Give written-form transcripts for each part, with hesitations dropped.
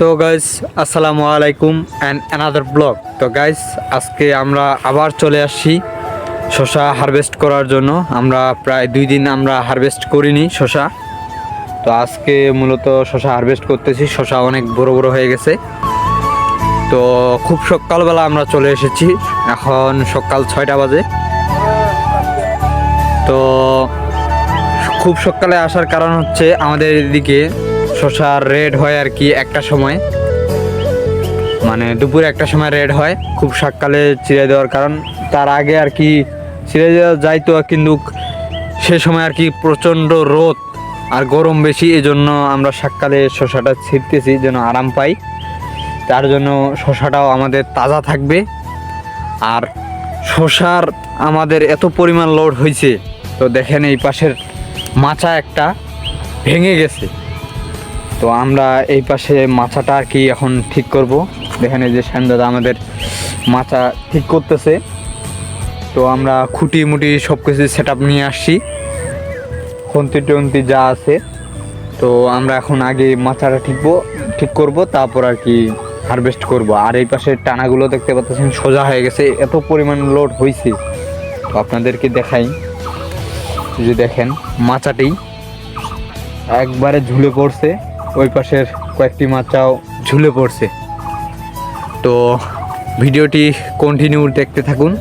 তো গাইস আসসালামু আলাইকুম অ্যান্ড অ্যানাদার ব্লগ। তো গাইস আজকে আমরা আবার চলে আসছি শসা হারভেস্ট করার জন্য। আমরা প্রায় 2 দিন আমরা হারভেস্ট করিনি শসা। তো আজকে মূলত শসা হারভেস্ট করতেছি। শসা অনেক বড় বড় হয়ে গেছে। তো খুব সকালবেলা আমরা চলে এসেছি, এখন সকাল 6টা বাজে। তো খুব সকালে আসার কারণ হচ্ছে আমাদের এদিকে শসার রেড হয় আর কি, একটা সময় মানে দুপুরে একটা সময় রেড হয়, খুব সকালে ছিঁড়ে দেওয়ার কারণ তার আগে আর কি ছিঁড়ে দেওয়া যাইতো, কিন্তু সে সময় আর কি প্রচণ্ড রোদ আর গরম বেশি, এজন্য আমরা সকালে শসাটা ছিঁড়তেছি যেন আরাম পাই। তার জন্য শসাটাও আমাদের তাজা থাকবে। আর শসার আমাদের এত পরিমাণ লোড হয়েছে, তো দেখেন এই পাশের মাচা একটা ভেঙে গেছে। তো আমরা এই পাশে মাচাটা আর কি এখন ঠিক করব। দেখেন এই যে শ্যামদাদা আমাদের মাচা ঠিক করতেছে। তো আমরা খুঁটি মুটি সব কিছু সেট আপ নিয়ে আসছি, খন্তি টন্তি যা আছে। তো আমরা এখন আগে মাচাটা ঠিক করব, তারপর আর কি হারভেস্ট করব। আর এই পাশের টানাগুলো দেখতে পাচ্ছেন সোজা হয়ে গেছে, এত পরিমাণ লোড হয়েছে। তো আপনাদেরকে দেখাই, যে দেখেন মাচাটি একবারে ঝুলে পড়ছে, ওই পাশের কয়েকটি মাচাও ঝুলে পড়ছে। তো ভিডিওটি কন্টিনিউ দেখতে থাকুন।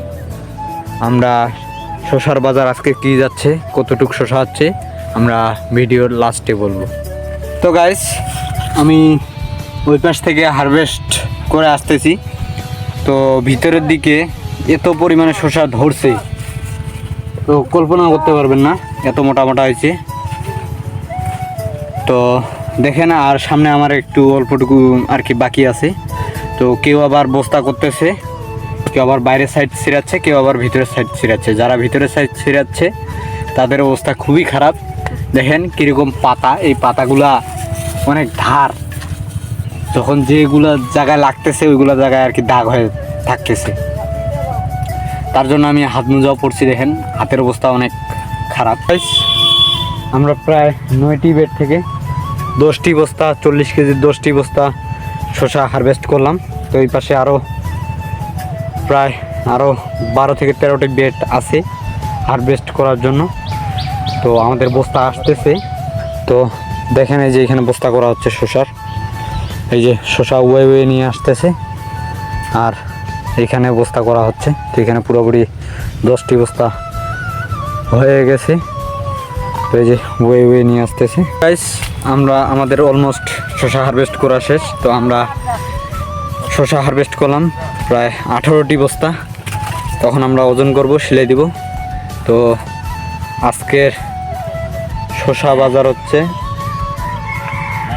আমরা শসার বাজার আজকে কি যাচ্ছে, কতটুকু শসা হচ্ছে, আমরা ভিডিওর লাস্টে বলবো। তো গাইস আমি ওই পাশ থেকে হারভেস্ট করে আসতেছি। তো ভিতরের দিকে এত পরিমাণে শসা ধরছে, তো কল্পনা করতে পারবেন না, এত মোটা মোটা হয়েছে। তো দেখেন, আর সামনে আমার একটু অল্পটুকু আর কি বাকি আছে। তো কেউ আবার বস্তা করতেছে, কেউ আবার বাইরের সাইড ছিঁড়াচ্ছে, কেউ আবার ভিতরের সাইড ছিঁড়াচ্ছে। যারা ভিতরের সাইড ছিঁড়াচ্ছে তাদের অবস্থা খুবই খারাপ। দেখেন কীরকম পাতা, এই পাতাগুলা অনেক ধার, যখন যেগুলো জায়গায় লাগতেছে ওইগুলো জায়গায় আর কি দাগ হয়ে থাকতেছে। তার জন্য আমি হাত মোজাও পড়ছি। দেখেন হাতের অবস্থা অনেক খারাপ। আমরা প্রায় 9টি বেড থেকে 10টি বস্তা, 40 কেজির 10টি বস্তা শসা হারভেস্ট করলাম। তো এই পাশে প্রায় আরও 12 থেকে 13টি বেড আছে হারভেস্ট করার জন্য। তো আমাদের বস্তা আসতেছে। তো দেখেন এই যে এখানে বস্তা করা হচ্ছে শসার, এই যে শসা ওয়ে নিয়ে আসতেছে, আর এখানে বস্তা করা হচ্ছে। তো এখানে পুরোপুরি 10টি বস্তা হয়ে গেছে। তো এই যে ওয়ে নিয়ে আসতেছে। গাইস আমরা আমাদের অলমোস্ট শসা হারভেস্ট করা শেষ। তো আমরা শসা হারভেস্ট করলাম প্রায় 18টি বস্তা। তখন আমরা ওজন করব, সেলাই দিব। তো আজকের শসা বাজার হচ্ছে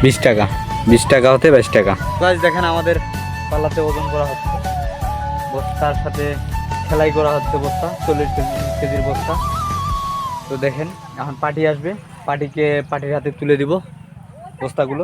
20 টাকা, 20 টাকা হতে 22 টাকা। গাইস দেখেন আমাদের পাল্লাতে ওজন করা হচ্ছে, বস্তার সাথে সেলাই করা হচ্ছে বস্তা, 40 কেজির বস্তা। তো দেখেন এখন পার্টি আসবে, পার্টির হাতে তুলে দিব বস্তাগুলো।